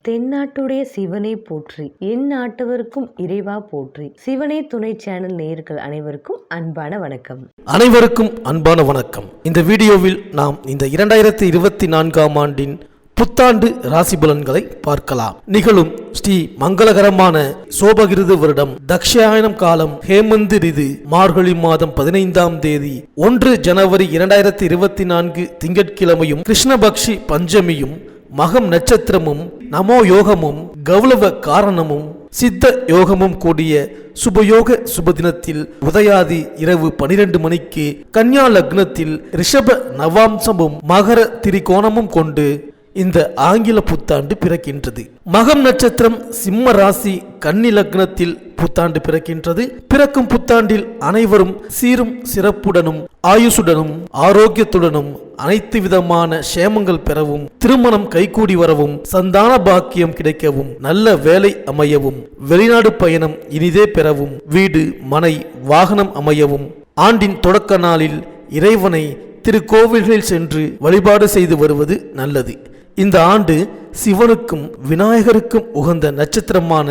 தென்னாட்டுடைய சிவனை போற்றி, என் நாட்டவருக்கும் இறைவா போற்றி. சிவனே துணை சேனல் நேயர்கள் அனைவருக்கும் அன்பான வணக்கம். இந்த வீடியோவில் நாம் இந்த 2024ஆம் ஆண்டின் புத்தாண்டு ராசி பலன்களை பார்க்கலாம். நிகழும் ஸ்ரீ மங்களகரமான சோபகிருது வருடம் தக்ஷாயனம் காலம் ஹேமந்த் ரிது மார்கழி மாதம் 15ஆம் தேதி 1 ஜனவரி 2024 திங்கட்கிழமையும் கிருஷ்ணபக்ஷி பஞ்சமியும் மகம் நட்சத்திரமும் நமோ யோகமும் கௌளவ காரணமும் சித்த யோகமும் கூடிய சுபயோக சுபதினத்தில் உதயாதி இரவு 12 மணிக்கு கன்யா லக்னத்தில் ரிஷப நவாம்சமும் மகர திரிகோணமும் கொண்டு இந்த ஆங்கில புத்தாண்டு பிறக்கின்றது. மகம் நட்சத்திரம் சிம்ம ராசி கன்னி லக்னத்தில் புத்தாண்டு பிறக்கின்றது. பிறக்கும் புத்தாண்டில் அனைவரும் சீரும் சிறப்புடனும் ஆயுசுடனும் ஆரோக்கியத்துடனும் அனைத்து விதமான சேமங்கள் பெறவும், திருமணம் கைகூடி வரவும், சந்தான பாக்கியம் கிடைக்கவும், நல்ல வேலை அமையவும், வெளிநாடு பயணம் இனிதே பெறவும், வீடு மனை வாகனம் அமையவும், ஆண்டின் தொடக்க நாளில் இறைவனை திருக்கோவில்களில் சென்று வழிபாடு செய்து வருவது நல்லது. இந்த ஆண்டு சிவனுக்கும் விநாயகருக்கும் உகந்த நட்சத்திரமான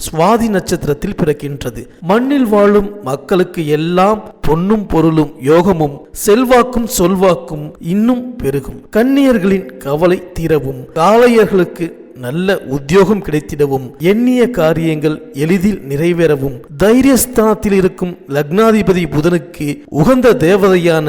சுவாதி நட்சத்திரத்தில் பிறக்கின்றது. மண்ணில் வாழும் மக்களுக்கு எல்லாம் பொன்னும் பொருளும் யோகமும் செல்வாக்கும் சொல்வாக்கும் இன்னும் பெருகும். கன்னியர்களின் கவலை தீரவும், காளையர்களுக்கு நல்ல உத்தியோகம் கிடைத்திடவும், எண்ணிய காரியங்கள் எளிதில் நிறைவேறவும், தைரியஸ்தானத்தில் இருக்கும் லக்னாதிபதி புதனுக்கு உகந்த தேவதையான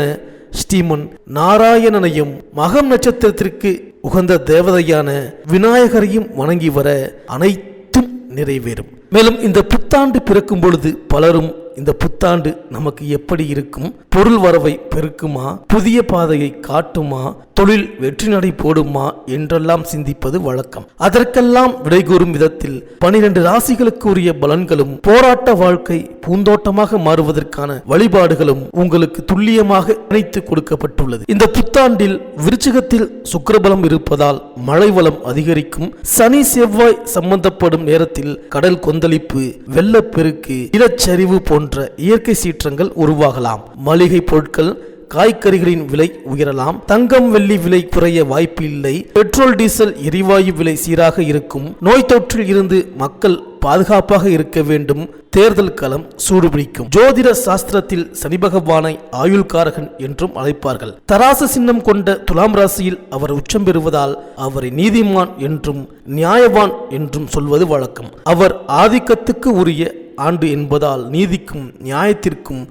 ஸ்ரீமன் நாராயணனையும் மகம் நட்சத்திரத்திற்கு உகந்த தேவதையான விநாயகரையும் வணங்கி வர அனைத்தும் நிறைவேறும். மேலும் இந்த புத்தாண்டு பிறக்கும் பொழுது பலரும் இந்த புத்தாண்டு நமக்கு எப்படி இருக்கும், பொருள் வரவை பெருக்குமா, புதிய பாதையை காட்டுமா, தொழில் வெற்றி நடை போடுமா என்றெல்லாம் சிந்திப்பது வழக்கம். அதற்கெல்லாம் விடைகூறும் விதத்தில் 12 ராசிகளுக்கு உரிய பலன்களும் போராட்ட வாழ்க்கை பூந்தோட்டமாக மாறுவதற்கான வழிபாடுகளும் உங்களுக்கு துல்லியமாக இணைத்து கொடுக்கப்பட்டுள்ளது. இந்த புத்தாண்டில் விருச்சிகத்தில் சுக்கிரபலம் இருப்பதால் மழை வளம் அதிகரிக்கும். சனி செவ்வாய் சம்பந்தப்படும் நேரத்தில் கடல் கொந்தளிப்பு, வெள்ளப்பெருக்கு, நிலச்சரிவு போன்ற இயற்கை சீற்றங்கள் உருவாகலாம். மளிகை பொருட்கள் காய்கறிகளின் விலை உயரலாம். தங்கம் வெள்ளி விலை குறைய வாய்ப்பு இல்லை. பெட்ரோல் டீசல் எரிவாயு விலை சீராக இருக்கும். நோய் தொற்றில் இருந்து மக்கள் பாதுகாப்பாக இருக்க வேண்டும். தேர்தல் களம் சூடுபிடிக்கும். ஜோதிட சாஸ்திரத்தில் சனி பகவானை ஆயுள்காரகன் என்றும் அழைப்பார்கள். தராசு சின்னம் கொண்ட துலாம் ராசியில் அவர் உச்சம் பெறுவதால் அவரை நீதிமான் என்றும் நியாயவான் என்றும் சொல்வது வழக்கம். அவர் ஆதிக்கத்துக்கு உரிய ஆண்டு என்பதால் நீதிக்கும் நியாயத்திற்கும்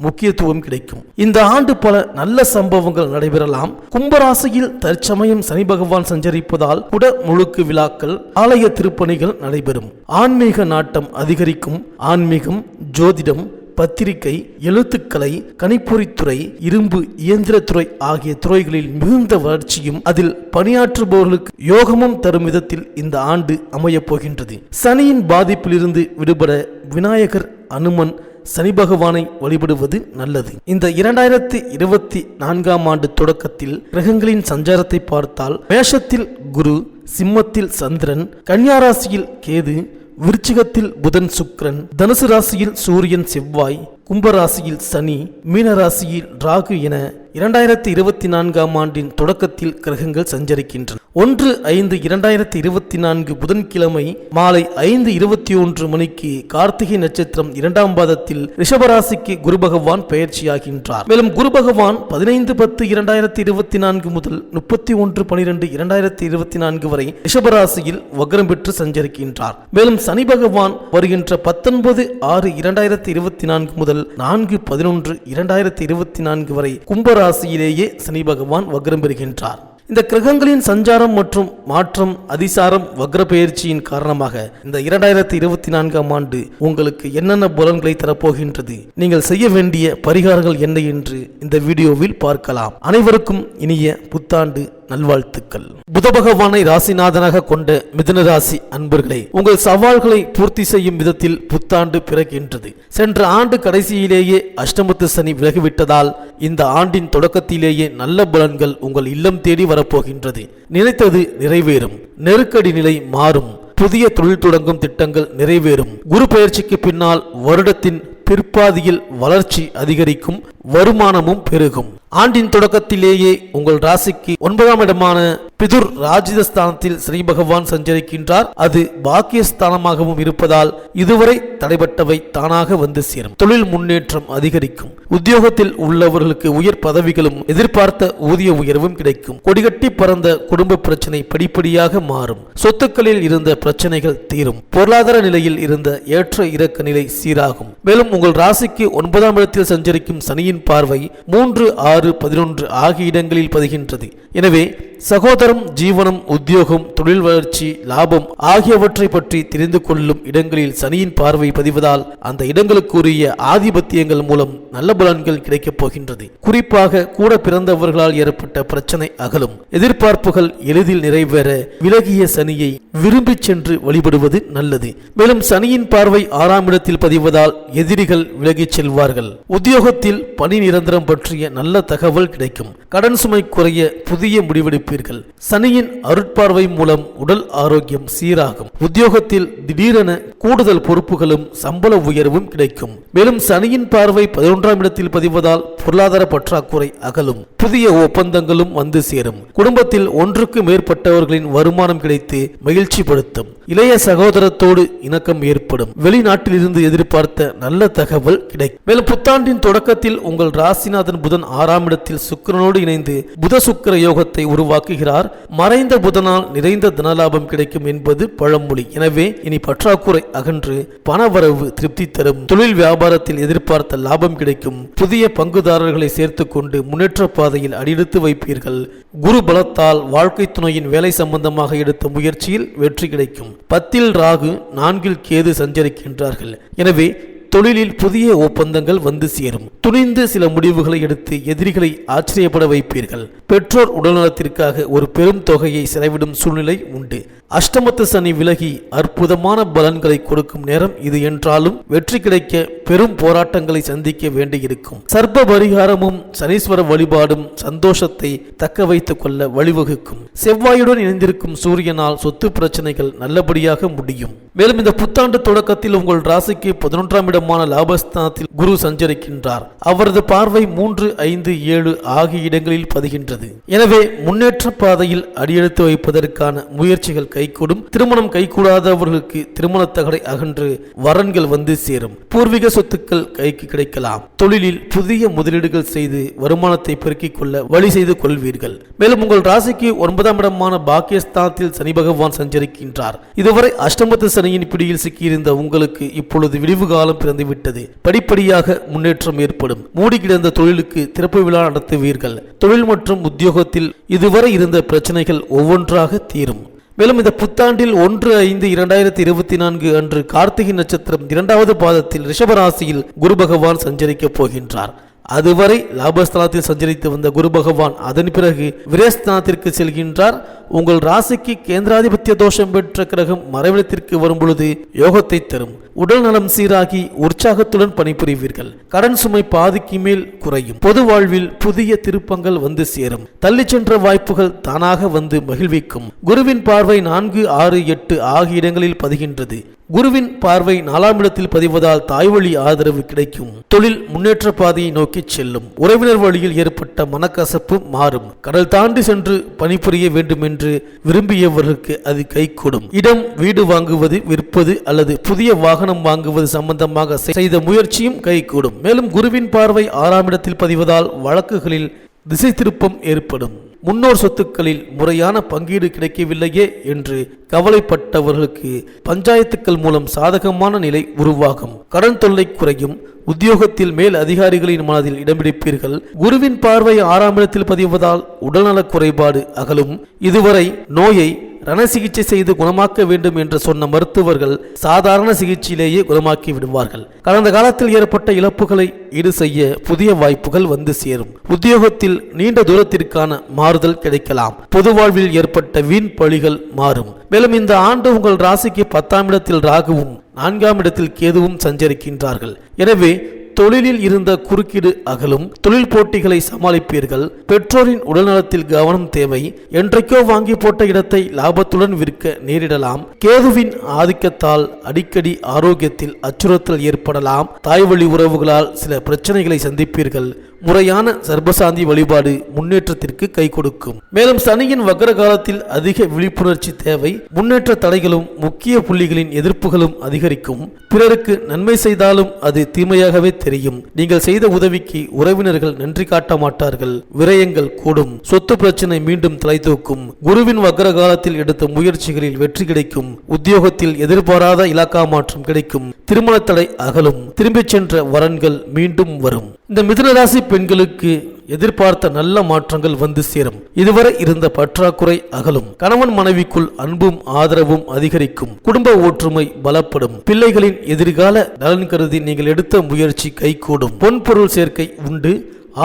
முக்கியத்துவம் கிடைக்கும். இந்த ஆண்டு பல நல்ல சம்பவங்கள் நடைபெறலாம். கும்பராசியில் தற்சமயம் சனி பகவான் சஞ்சரிப்பதால் குட முழுக்கு விழாக்கள், ஆலய திருப்பணிகள் நடைபெறும். ஆன்மீக நாட்டம் அதிகரிக்கும். ஆன்மீகம், ஜோதிடம், பத்திரிகை, எழுத்துக்கலை, கணிப்பொறித்துறை, இரும்பு இயந்திரத்துறை ஆகிய துறைகளில் மிகுந்த வளர்ச்சியும் அதில் பணியாற்றுபவர்களுக்கு யோகமும் தரும் விதத்தில் இந்த ஆண்டு அமையப் போகின்றது. சனியின் பாதிப்பிலிருந்து விடுபட விநாயகர், அனுமன், சனி பகவானை வழிபடுவது நல்லது. இந்த 2024ஆம் ஆண்டு தொடக்கத்தில் கிரகங்களின் சஞ்சாரத்தை பார்த்தால் மேஷத்தில் குரு, சிம்மத்தில் சந்திரன், கன்னியா ராசியில் கேது, விருச்சிகத்தில் புதன் சுக்கிரன், தனுசு ராசியில் சூரியன் செவ்வாய், கும்பராசியில் சனி, மீனராசியில் ராகு என 2024ஆம் ஆண்டின் தொடக்கத்தில் கிரகங்கள் சஞ்சரிக்கின்றன. 1/5/2024 புதன்கிழமை மாலை 5:21 மணிக்கு கார்த்திகை நட்சத்திரம் 2ஆம் பாதத்தில் ரிஷபராசிக்கு குரு பகவான் பெயர்ச்சியாகின்றார். மேலும் குரு பகவான் 15/10/2024 முதல் 31/12/2024 வரை ரிஷபராசியில் வக்ரம் பெற்று சஞ்சரிக்கின்றார். மேலும் சனி பகவான் வருகின்ற 19/6/2024 முதல் 4/11/2024 வரை கும்பராசியிலேயே சனி பகவான் வக்ரம் பெறுகின்றார். இந்த கிரகங்களின் சஞ்சாரம் மற்றும் மாற்றம், அதிசாரம், வக்ர பெயர்ச்சியின் காரணமாக இந்த 2024ஆம் ஆண்டு உங்களுக்கு என்னென்ன பலன்களை தரப்போகின்றது, நீங்கள் செய்ய வேண்டிய பரிகாரங்கள் என்ன என்று இந்த வீடியோவில் பார்க்கலாம். அனைவருக்கும் இனிய புத்தாண்டு நல்வாழ்த்துக்கள். புத பகவானை ராசிநாதனாக கொண்ட மிதுன ராசி அன்பர்களே, உங்கள் சவால்களை பூர்த்தி செய்யும் விதத்தில் புத்தாண்டு பிறக்கின்றது. சென்ற ஆண்டு கடைசியிலேயே அஷ்டமத்து சனி விலகிவிட்டதால் இந்த ஆண்டின் தொடக்கத்திலேயே நல்ல பலன்கள் உங்கள் இல்லம் தேடி வரப்போகின்றது. நினைத்தது நிறைவேறும். நெருக்கடி நிலை மாறும். புதிய தொழில் தொடங்கும் திட்டங்கள் நிறைவேறும். குரு பெயர்ச்சிக்கு பின்னால் வருடத்தின் பிற்பாதியில் வளர்ச்சி அதிகரிக்கும், வருமானமும் பெருகும். ஆண்டின் தொடக்கத்திலேயே உங்கள் ராசிக்கு 9ஆம் இடமான பிதுர் ராஜ்யஸ்தானத்தில் சனி பகவான் சஞ்சரிக்கின்றார். அது பாக்கியஸ்தானமாகவும் இருப்பதால் இதுவரை தடைபட்டவை தானாக வந்து சேரும். தொழில் முன்னேற்றம் அதிகரிக்கும். உத்தியோகத்தில் உள்ளவர்களுக்கு உயர் பதவிகளும் எதிர்பார்த்த ஊதிய உயர்வும் கிடைக்கும். கொடிகட்டி பறந்த குடும்ப பிரச்சனை படிப்படியாக மாறும். சொத்துக்களில் இருந்த பிரச்சனைகள் தீரும். பொருளாதார நிலையில் இருந்த ஏற்ற இறக்க நிலை சீராகும். மேலும் உங்கள் ராசிக்கு 9ஆம் இடத்தில் சஞ்சரிக்கும் சனியின் பார்வை 3, 6, 11 ஆகிய இடங்களில் பதிகின்றது. எனவே சகோதரம், ஜீவனம், உத்தியோகம், தொழில் வளர்ச்சி, லாபம் ஆகியவற்றை பற்றி தெரிந்து கொள்ளும் இடங்களில் சனியின் பார்வை பதிவதால் அந்த இடங்களுக்குரிய ஆதிபத்தியங்கள் மூலம் நல்ல பலன்கள் கிடைக்கப் போகின்றது. குறிப்பாக கூட பிறந்தவர்களால் ஏற்பட்ட பிரச்சனை அகலும். எதிர்பார்ப்புகள் எளிதில் நிறைவேற விலகிய சனியை விரும்பி சென்று வழிபடுவது நல்லது. மேலும் சனியின் பார்வை 6ஆம் இடத்தில் பதிவதால் எதிரிகள் விலகிச் செல்வார்கள். உத்தியோகத்தில் பணி நிரந்தரம் பற்றிய நல்ல தகவல் கிடைக்கும். கடன் சுமை குறைய புதிய முடிவெடுப்பீர்கள். சனியின் அருட்பார்வை மூலம் உடல் ஆரோக்கியம் சீராகும். உத்தியோகத்தில் திடீரென கூடுதல் பொறுப்புகளும் சம்பள உயர்வும் கிடைக்கும். மேலும் சனியின் பார்வை 11ஆம் இடத்தில் பதிவதால் பொருளாதார பற்றாக்குறை அகலும். புதிய ஒப்பந்தங்களும் வந்து சேரும். குடும்பத்தில் ஒன்றுக்கு மேற்பட்டவர்களின் வருமானம் கிடைத்து மகிழ்ச்சிப்படுத்தும். இளைய சகோதரத்தோடு இணக்கம் ஏற்படும். வெளிநாட்டில் இருந்து எதிர்பார்த்த நல்ல தகவல் கிடைக்கும். மேலும் புத்தாண்டின் தொடக்கத்தில் உங்கள் ராசிநாதன் புதன் 6ஆம் இடத்தில் சுக்கிரனோடு இணைந்து புத சுக்கிர யோகத்தை உருவாக்குகிறார். மறைந்த புதனால் நிறைந்த தனலாபம் கிடைக்கும் என்பது பழமொழி. எனவே இனி பற்றாக்குறை அகன்று பணவரவு திருப்தி தரும். தொழில் வியாபாரத்தில் எதிர்பார்த்த லாபம் கிடைக்கும். புதிய பங்குதாரர்களை சேர்த்துக் கொண்டு முன்னேற்ற பாதையில் அடியெடுத்து வைப்பீர்கள். குரு பலத்தால் வாழ்க்கை துணையின் வேலை சம்பந்தமாக எடுத்த முயற்சியில் வெற்றி கிடைக்கும். 10இல் ராகு, 4இல் கேது சஞ்சரிக்கின்றார்கள். எனவே தொழிலில் புதிய ஒப்பந்தங்கள் வந்து சேரும். துணிந்து சில முடிவுகளை எடுத்து எதிரிகளை ஆச்சரியப்பட வைப்பீர்கள். பெற்றோர் உடல்நலத்திற்காக ஒரு பெரும் தொகையை செலவிடும் சூழ்நிலை உண்டு. அஷ்டமத்து சனி விலகி அற்புதமான பலன்களை கொடுக்கும் நேரம் இது என்றாலும் வெற்றி கிடைக்க பெரும் போராட்டங்களை சந்திக்க வேண்டியிருக்கும். சர்ப்ப பரிகாரமும் சனீஸ்வர வழிபாடும் சந்தோஷத்தை தக்க வைத்துக் கொள்ள வழிவகுக்கும். செவ்வாயுடன் இணைந்திருக்கும் சூரியனால் சொத்து பிரச்சனைகள் நல்லபடியாக முடியும். மேலும் இந்த புத்தாண்டு தொடக்கத்தில் உங்கள் ராசிக்கு 11ஆம் இடமான லாபஸ்தானத்தில் குரு சஞ்சரிக்கின்றார். அவரது பார்வை 3, 5, 7 ஆகிய இடங்களில் பதிகின்றது. எனவே முன்னேற்ற பாதையில் அடியெடுத்து வைப்பதற்கான முயற்சிகள் கைகூடும். திருமணம் கைகூடாதவர்களுக்கு திருமண தகடை அகன்று வரன்கள் வந்து சேரும். பூர்வீக சொத்துக்கள் கைக்கு கிடைக்கலாம். தொழிலில் புதிய முதலீடுகள் செய்து வருமானத்தை பெருக்கிக் கொள்ள வழி செய்து கொள்வீர்கள். மேலும் உங்கள் ராசிக்கு 9ஆம் இடமான பாக்கியஸ்தானத்தில் சனி பகவான் சஞ்சரிக்கின்றார். இதுவரை அஷ்டமத்து சனியின் பிடியில் சிக்கியிருந்த உங்களுக்கு இப்பொழுது விடிவு காலம் பிறந்துவிட்டது. படிப்படியாக முன்னேற்றம் ஏற்படும். மூடி கிடந்த தொழிலுக்கு திறப்பு விழா நடத்துவீர்கள். தொழில் மற்றும் உத்தியோகத்தில் இதுவரை இருந்த பிரச்சனைகள் ஒவ்வொன்றாக தீரும். மேலும் இந்த புத்தாண்டில் 1/5/2024 அன்று கார்த்திகை நட்சத்திரம் 2வது பாதத்தில் ரிஷபராசியில் குரு பகவான் சஞ்சரிக்கப் போகின்றார். அதுவரை லாபஸ்தானத்தில் சஞ்சரித்து வந்த குரு பகவான் அதன் பிறகு விரயஸ்தானத்திற்கு செல்கின்றார். உங்கள் ராசிக்கு கேந்திராதிபத்திய தோஷம் பெற்ற கிரகம் மறைவிடத்திற்கு வரும் பொழுது யோகத்தை தரும். உடல் நலம் சீராகி உற்சாகத்துடன் பணிபுரிவீர்கள். கடன் சுமை பாதிக்கு மேல் குறையும். பொது வாழ்வில் புதிய திருப்பங்கள் வந்து சேரும். தள்ளி சென்ற வாய்ப்புகள் தானாக வந்து மகிழ்விக்கும். குருவின் பார்வை 4, 6, 8 ஆகிய இடங்களில் பதிகின்றது. குருவின் பார்வை 4ஆம் இடத்தில் பதிவதால் தாய்வழி ஆதரவு கிடைக்கும். தொழில் முன்னேற்ற பாதையை நோக்கி செல்லும். உறவினர் வழியில் ஏற்பட்ட மனக்கசப்பு மாறும். கடல் தாண்டி சென்று பணிபுரிய வேண்டும் என்று விரும்பியவர்களுக்கு அது கைகூடும். இடம், வீடு வாங்குவது, விற்பது அல்லது புதிய வாகனம் வாங்குவது சம்பந்தமாக செய்த முயற்சியும் கைகூடும். மேலும் குருவின் பார்வை 6ஆம் இடத்தில் பதிவதால் வழக்குகளில் திசை திருப்பம் ஏற்படும். முன்னோர் சொத்துக்களில் முறையான பங்கீடு கிடைக்கவில்லையே என்று கவலைப்பட்டவர்களுக்கு பஞ்சாயத்துக்கள் மூலம் சாதகமான நிலை உருவாகும். கடன் தொல்லை குறையும். உத்தியோகத்தில் மேல் அதிகாரிகளின் மனதில் இடம் பிடிப்பீர்கள். குருவின் பார்வை 6ஆம் இடத்தில் பதிவதால் உடல்நலக் குறைபாடு அகலும். இதுவரை நோயை ரண சிகிச்சை செய்து குணமாக்க வேண்டும் என்று சொன்ன மருத்துவர்கள் சாதாரண சிகிச்சையிலேயே குணமாக்கி விடுவார்கள். கடந்த காலத்தில் ஏற்பட்ட இழப்புகளை ஈடு செய்ய புதிய வாய்ப்புகள் வந்து சேரும். உத்தியோகத்தில் நீண்ட தூரத்திற்கான மாறுதல் கிடைக்கலாம். பொது வாழ்வில் ஏற்பட்ட வீண் பழிகள் மாறும். மேலும் இந்த ஆண்டு உங்கள் ராசிக்கு 10ஆம் இடத்தில் ராகுவும் 4ஆம் இடத்தில் கேதுவும் சஞ்சரிக்கின்றார்கள். எனவே தொழிலில் இருந்த குறுக்கீடு அகலும். தொழில் போட்டிகளை சமாளிப்பீர்கள். பெற்றோரின் உடல்நலத்தில் கவனம் தேவை. என்றைக்கோ வாங்கி போட்ட இடத்தை லாபத்துடன் விற்க நேரிடலாம். கேதுவின் ஆதிக்கத்தால் அடிக்கடி ஆரோக்கியத்தில் அச்சுறுத்தல் ஏற்படலாம். தாய்வழி உறவுகளால் சில பிரச்சனைகளை சந்திப்பீர்கள். முறையான சர்பசாந்தி வழிபாடு முன்னேற்றத்திற்கு கை கொடுக்கும். மேலும் சனியின் வக்ர காலத்தில் அதிக விழிப்புணர்ச்சி தேவை. முன்னேற்ற தடைகளும் முக்கிய புள்ளிகளின் எதிர்ப்புகளும் அதிகரிக்கும். பிறருக்கு நன்மை செய்தாலும் அது தீமையாகவே தெரியும். நீங்கள் செய்த உதவிக்கு உறவினர்கள் நன்றி காட்ட மாட்டார்கள். விரயங்கள் கூடும். சொத்து பிரச்சனை மீண்டும் தலை தூக்கும். குருவின் வக்ர காலத்தில் எடுத்த முயற்சிகளில் வெற்றி கிடைக்கும். உத்தியோகத்தில் எதிர்பாராத இலாக்கா மாற்றம் கிடைக்கும். திருமண தடை அகலும். திரும்பிச் சென்ற வரன்கள் மீண்டும் வரும். இந்த மிதுனராசி பெண்களுக்கு எதிர்பார்த்த நல்ல மாற்றங்கள் வந்து சேரும். இதுவரை இருந்த பற்றாக்குறை அகலும். கணவன் மனைவிக்குள் அன்பும் ஆதரவும் அதிகரிக்கும். குடும்ப ஒற்றுமை பலப்படும். பிள்ளைகளின் எதிர்கால நலன் கருதி நீங்கள் எடுத்த முயற்சி கைகூடும். பொன்பொருள் சேர்க்கை உண்டு.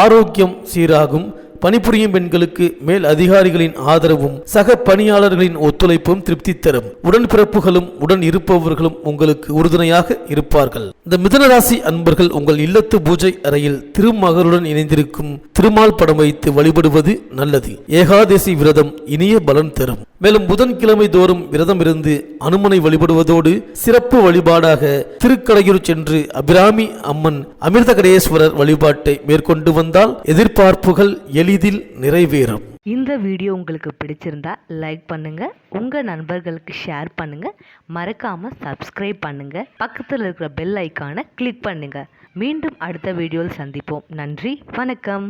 ஆரோக்கியம் சீராகும். பணிபுரியும் பெண்களுக்கு மேல் அதிகாரிகளின் ஆதரவும் சக பணியாளர்களின் ஒத்துழைப்பும் திருப்தி தரும். உடன்பிறப்புகளும் உடன் இருப்பவர்களும் உங்களுக்கு உறுதுணையாக இருப்பார்கள். இந்த மிதுனராசி அன்பர்கள் உங்கள் இல்லத்து பூஜை அறையில் திருமகளுடன் இணைந்திருக்கும் திருமால் படம் வைத்து வழிபடுவது நல்லது. ஏகாதசி விரதம் இனிய பலன் தரும். மேலும் புதன்கிழமை தோறும் விரதம் இருந்து அனுமனை வழிபடுவதோடு சிறப்பு வழிபாடாக திருக்கடையூர் சென்று அபிராமி அம்மன் அமிர்தகடேஸ்வரர் வழிபாட்டை மேற்கொண்டு வந்தால் எதிர்பார்ப்புகள் எளிதில் நிறைவேறும். இந்த வீடியோ உங்களுக்கு பிடிச்சிருந்தா லைக் பண்ணுங்க, உங்க நண்பர்களுக்கு ஷேர் பண்ணுங்க, மறக்காம சப்ஸ்கிரைப் பண்ணுங்க, பக்கத்தில் இருக்கிற பெல் ஐக்கானை கிளிக் பண்ணுங்க. மீண்டும் அடுத்த வீடியோவில் சந்திப்போம். நன்றி, வணக்கம்.